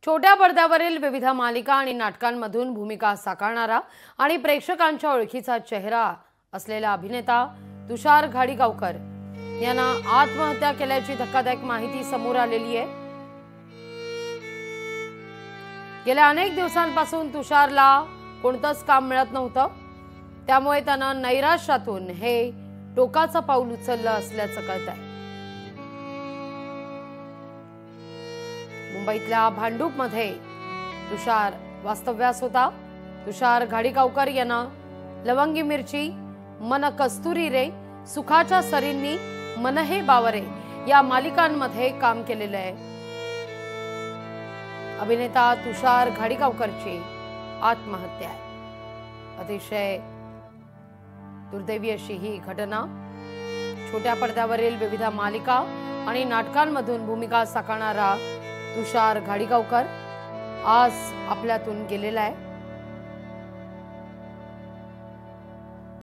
छोट्या पडद्यावरील विविध मालिका आणि नाटकांमधून भूमिका साकारणारा आणि प्रेक्षकांच्या ओळखीचा चेहरा असलेला अभिनेता तुषार घाडीगावकर यांना आत्महत्या केल्याची धक्कादायक माहिती समोर आलेली आहे। गेल्या अनेक दिवसांपासून तुषारला कोणतंच काम मिळत नव्हतं, त्यामुळे त्यानं नैराश्यातून हे टोकाचं पाऊल उचललं असल्याचं कळतंय। मुंबईतल्या भांडूपमध्ये तुषार वास्तव्यास होता। तुषार घाडीगावकर यांना लवंगी मिरची, मन कस्तुरी रे, सुखाच्या सरींनी, मन हे बावरे या मालिकांमध्ये काम केलेलं आहे। अभिनेता तुषार घाडीगावकरची आत्महत्या आहे। अतिशय दुर्दैवी अशी ही घटना। छोट्या पडद्यावरील विविध मालिका आणि नाटकांमधून भूमिका साकारणारा तुषार घाडीगावकर आज आपल्यातून गेलेला आहे।